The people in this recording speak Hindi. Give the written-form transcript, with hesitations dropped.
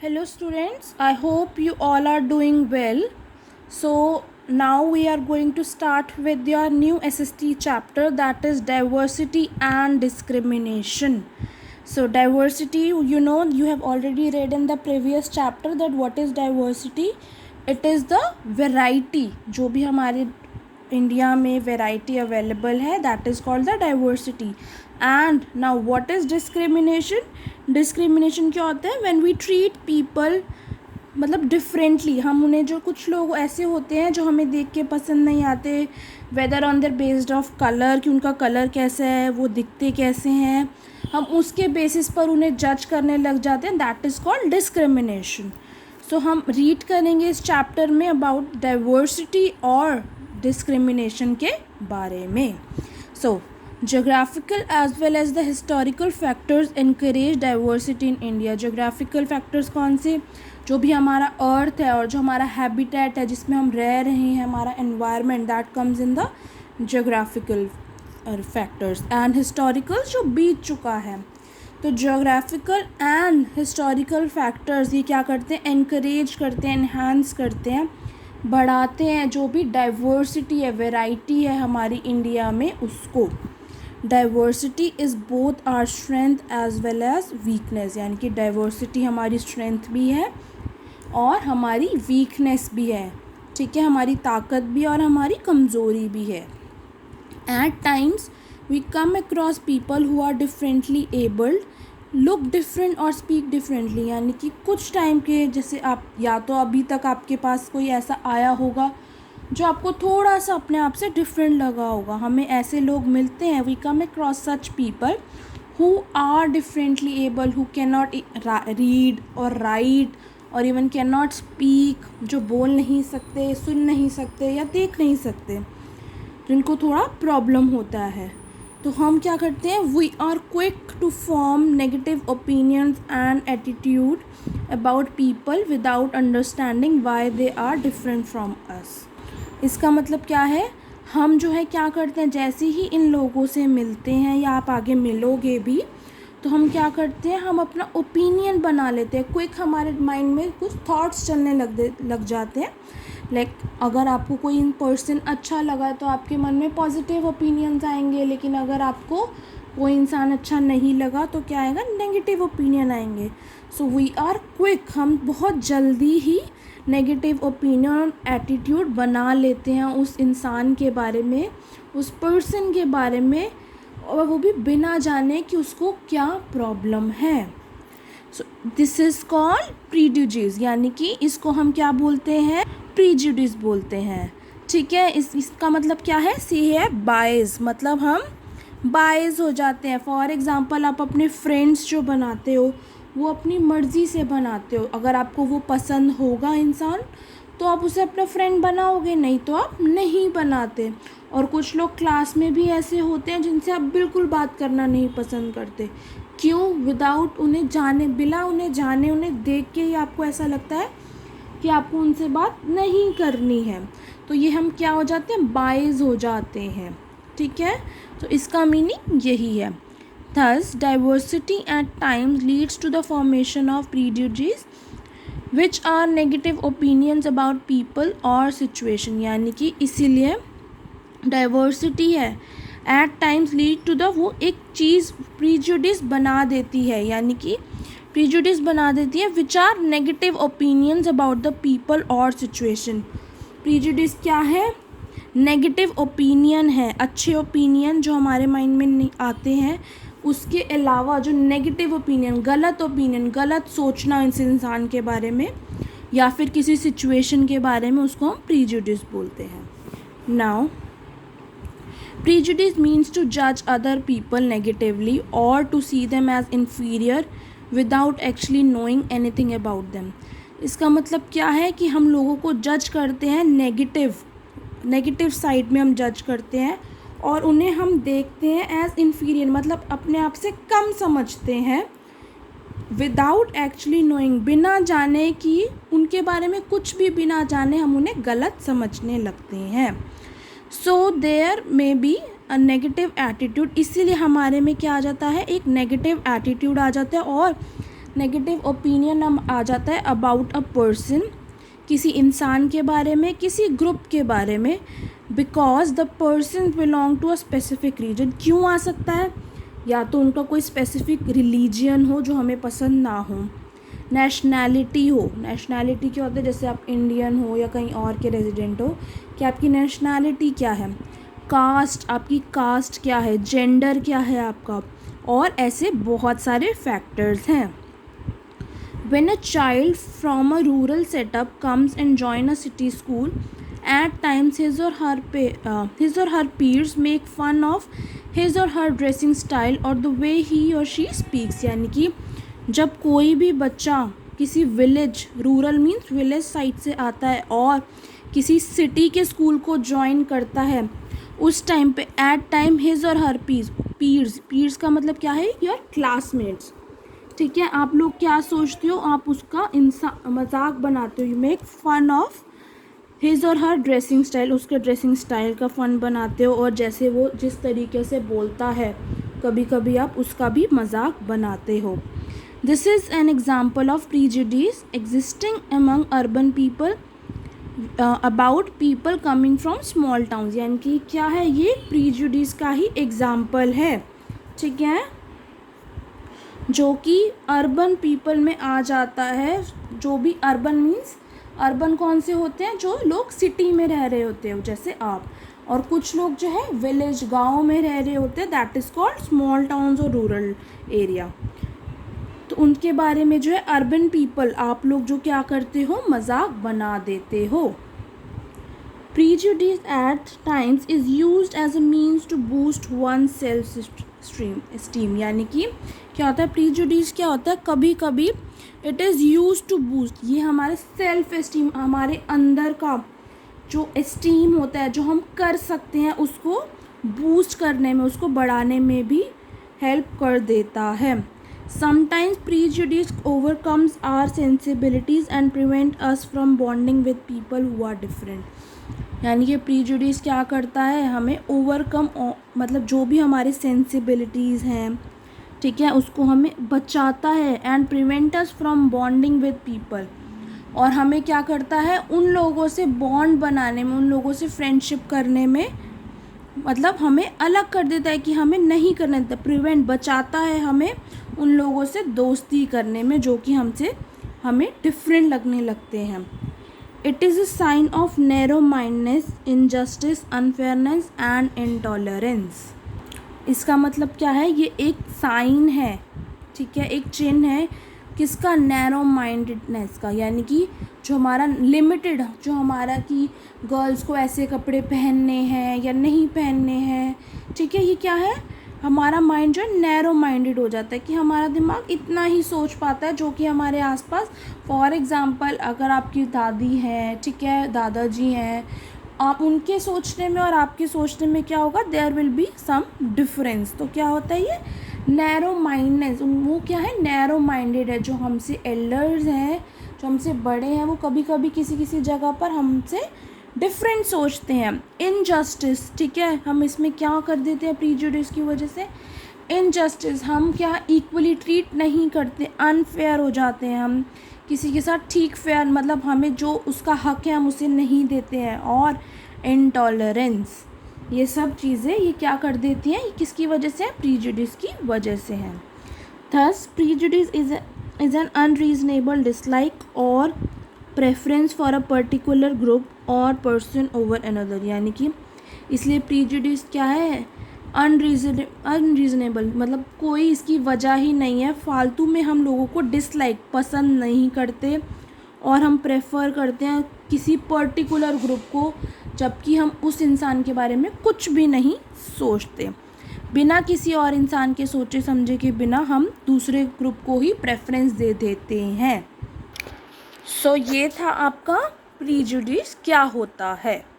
Hello students, I hope you all are doing well. So now we are going to start with your new SST chapter, that is diversity and discrimination. So diversity, you have already read in the previous chapter that what is diversity. It is the variety जो भी हमारे इंडिया में वेराइटी अवेलेबल है, that is called the diversity. And now what is discrimination. Discrimination क्या होता है? व्हेन वी ट्रीट पीपल मतलब डिफरेंटली, हम उन्हें, जो कुछ लोग ऐसे होते हैं जो हमें देख के पसंद नहीं आते, whether on their based of colour, कि उनका कलर कैसा है, वो दिखते कैसे हैं, हम उसके बेसिस पर उन्हें जज करने लग जाते हैं, दैट इज़ कॉल्ड डिस्क्रिमिनेशन. सो हम रीड करेंगे इस चैप्टर में अबाउट डाइवर्सिटी और डिस्क्रिमिनेशन के बारे में. सो geographical as well as the historical factors encourage diversity in India. geographical factors कौन से? जो भी हमारा अर्थ है और जो हमारा हैबिटेट है जिसमें हम रह रहे हैं, हमारा environment, that comes in the geographical factors. And historical जो बीत चुका है. तो geographical एंड historical factors ये क्या करते हैं? encourage करते हैं, enhance करते हैं, बढ़ाते हैं जो भी डाइवर्सिटी है, वेराइटी है हमारी इंडिया में, उसको. Diversity is both our strength as well as weakness, यानी कि डाइवर्सिटी हमारी स्ट्रेंथ भी है और हमारी वीकनेस भी है. ठीक है, हमारी ताकत भी और हमारी कमज़ोरी भी है. At times we come across people who are differently abled, look different और स्पीक डिफरेंटली. यानी कि कुछ टाइम के, जैसे आप, या तो अभी तक आपके पास कोई ऐसा आया होगा जो आपको थोड़ा सा अपने आप से डिफरेंट लगा होगा. हमें ऐसे लोग मिलते हैं, we come across such people who are differently able, who can not read और राइट और इवन कैन नॉट स्पीक, जो बोल नहीं सकते, सुन नहीं सकते या देख नहीं सकते, जिनको थोड़ा प्रॉब्लम होता है. तो हम क्या करते हैं? We are quick to form negative opinions and attitude about people without understanding why they are different from us. इसका मतलब क्या है? हम जो है क्या करते हैं, जैसे ही इन लोगों से मिलते हैं या आप आगे मिलोगे भी, तो हम क्या करते हैं? हम अपना ओपिनियन बना लेते हैं. क्विक हमारे माइंड में कुछ थॉट्स चलने लग जाते हैं. लाइक अगर आपको कोई पर्सन अच्छा लगा तो आपके मन में पॉजिटिव ओपिनियंस आएंगे, लेकिन अगर आपको कोई इंसान अच्छा नहीं लगा तो क्या आएगा? नेगेटिव ओपिनियन आएंगे. सो वी आर क्विक, हम बहुत जल्दी ही नेगेटिव ओपिनियन और एटीट्यूड बना लेते हैं उस इंसान के बारे में, उस पर्सन के बारे में, और वो भी बिना जाने कि उसको क्या प्रॉब्लम है. So this is called prejudice, यानी कि इसको हम क्या बोलते हैं? प्रीजुडिस बोलते हैं. ठीक है, इसका मतलब क्या है? सी है बायस, मतलब हम बायस हो जाते हैं. फॉर एग्ज़ाम्पल, आप अपने फ्रेंड्स जो बनाते हो वो अपनी मर्ज़ी से बनाते हो. अगर आपको वो पसंद होगा इंसान तो आप उसे अपना फ्रेंड बनाओगे, नहीं तो आप नहीं बनाते. और कुछ लोग क्लास में भी ऐसे होते हैं जिनसे आप बिल्कुल बात करना नहीं पसंद करते. क्यों? विदाउट उन्हें जाने, बिना उन्हें जाने, उन्हें देख के ही आपको ऐसा लगता है कि आपको उनसे बात नहीं करनी है. तो ये हम क्या हो जाते हैं? बायस हो जाते हैं. ठीक है, तो इसका मीनिंग यही है. Thus, diversity at times leads to the formation of prejudice, which are negative opinions about people or situation. यानी कि इसीलिए diversity है, at times lead to the, वो एक चीज़ prejudice बना देती है, यानी कि prejudice बना देती है, which are negative opinions about the people or situation. prejudice क्या है? नेगेटिव ओपिनियन है. अच्छे ओपिनियन जो हमारे माइंड में नहीं आते हैं, उसके अलावा जो नेगेटिव ओपिनियन, गलत सोचना इस इंसान के बारे में या फिर किसी सिचुएशन के बारे में, उसको हम प्रीजुडिस बोलते हैं. नाउ प्रीजुडिस मीन्स टू जज अदर पीपल नेगेटिवली और to see them as inferior without actually knowing anything about them. इसका मतलब क्या है? कि हम लोगों को जज करते हैं, नेगेटिव साइड में हम जज करते हैं और उन्हें हम देखते हैं एज इन्फीरियर, मतलब अपने आप से कम समझते हैं, विदाउट एक्चुअली नोइंग, बिना जाने, कि उनके बारे में कुछ भी बिना जाने हम उन्हें गलत समझने लगते हैं. So there may be a negative attitude, इसीलिए हमारे में क्या आ जाता है? एक नेगेटिव एटीट्यूड आ जाता है. और नेगेटिव ओपिनियन आ जाता है अबाउट अ पर्सन, किसी इंसान के बारे में, किसी ग्रुप के बारे में, because the person belong to a specific region. क्यों आ सकता है? या तो उनका कोई स्पेसिफिक रिलीजियन हो जो हमें पसंद ना हो, नेशनैलिटी हो। नेशनैलिटी क्या होता है? जैसे आप इंडियन हो या कहीं और के रेजिडेंट हो, कि आपकी नेशनैलिटी क्या है, कास्ट, आपकी कास्ट क्या है, जेंडर क्या है आपका, और ऐसे बहुत सारे फैक्टर्स हैं। When a child from a rural setup comes and join a city school, at times his or her peers make fun of his or her dressing style or the way he or she speaks। यानी कि जब कोई भी बच्चा किसी village, rural means village side से आता है और किसी सिटी के स्कूल को ज्वाइन करता है, उस टाइम पे एट टाइम हिज और हर पीर्स का मतलब क्या है? Your classmates. ठीक है, आप लोग क्या सोचते हो? आप उसका मजाक बनाते हो। You make fun of his और हर ड्रेसिंग स्टाइल, उसके ड्रेसिंग स्टाइल का फन बनाते हो, और जैसे वो जिस तरीके से बोलता है कभी कभी आप उसका भी मजाक बनाते हो। This is an example of prejudice existing among urban people about people coming from small towns. यानी कि क्या है? ये प्रीजुडिस का ही एग्जाम्पल है। ठीक है, जो कि अर्बन पीपल में आ जाता है। जो भी अर्बन मीन्स, अर्बन कौन से होते हैं? जो लोग सिटी में रह रहे होते हैं जैसे आप, और कुछ लोग जो है विलेज, गांव में रह रहे होते हैं, that is called small towns और रूरल एरिया। तो उनके बारे में जो है अर्बन पीपल, आप लोग जो क्या करते हो? मजाक बना देते हो। Prejudice at times is used as a means to boost one's self-esteem। यानी कि क्या होता है? प्रीजुडिस क्या होता है? कभी कभी it is use to boost, ये हमारे सेल्फ एस्टीम, हमारे अंदर का जो एस्टीम होता है, जो हम कर सकते हैं, उसको बूस्ट करने में, उसको बढ़ाने में भी हेल्प कर देता है। Sometimes prejudice overcomes our sensibilities and prevent us from bonding with people who are different. यानी कि प्रीजुडिस क्या करता है? हमें ओवरकम, मतलब जो भी हमारे सेंसिबिलिटीज़ हैं, ठीक है, उसको हमें बचाता है, and prevent us from bonding with people, और हमें क्या करता है? उन लोगों से बॉन्ड बनाने में, उन लोगों से फ्रेंडशिप करने में, मतलब हमें अलग कर देता है कि हमें नहीं करना देता। प्रिवेंट, बचाता है हमें उन लोगों से दोस्ती करने में जो कि हमें डिफरेंट लगने लगते हैं। It is a sign of narrow mindness, injustice, unfairness and intolerance. इसका मतलब क्या है? ये एक साइन है, ठीक है, एक चिन्ह है किसका? नैरो माइंडेडनेस का। यानी कि जो हमारा लिमिटेड, जो हमारा कि गर्ल्स को ऐसे कपड़े पहनने हैं या नहीं पहनने हैं, ठीक है, ये क्या है? हमारा माइंड जो है नैरो माइंडेड हो जाता है, कि हमारा दिमाग इतना ही सोच पाता है जो कि हमारे आसपास। फॉर एग्ज़ाम्पल, अगर आपकी दादी है, ठीक है, दादाजी हैं, आप उनके सोचने में और आपके सोचने में क्या होगा? There will be some difference. तो क्या होता है? ये नैरो माइंडनेस, वो क्या है? नैरो माइंडेड है। जो हमसे एल्डर्स हैं, जो हमसे बड़े हैं, वो कभी कभी किसी किसी जगह पर हमसे डिफरेंट सोचते हैं। इनजस्टिस, ठीक है, हम इसमें क्या कर देते हैं प्रीजुडिस की वजह से? इनजस्टिस, हम क्या इक्वली ट्रीट नहीं करते, अनफेयर हो जाते हैं हम किसी के साथ, ठीक फेयर, मतलब हमें जो उसका हक है हम उसे नहीं देते हैं। और इंटॉलरेंस, ये सब चीज़ें ये क्या कर देती हैं? ये किसकी वजह से है? प्रीजुडिस की वजह से है। Thus prejudice is an unreasonable dislike or preference for a particular group or person over another. यानी कि इसलिए प्रीजुडिस क्या है? अनरीजनेबल, मतलब कोई इसकी वजह ही नहीं है, फालतू में हम लोगों को डिसलाइक, पसंद नहीं करते, और हम प्रेफर करते हैं किसी पर्टिकुलर ग्रुप को, जबकि हम उस इंसान के बारे में कुछ भी नहीं सोचते। बिना किसी और इंसान के सोचे समझे के बिना हम दूसरे ग्रुप को ही प्रेफरेंस दे देते हैं। सो ये था आपका प्रीजुडिस क्या होता है।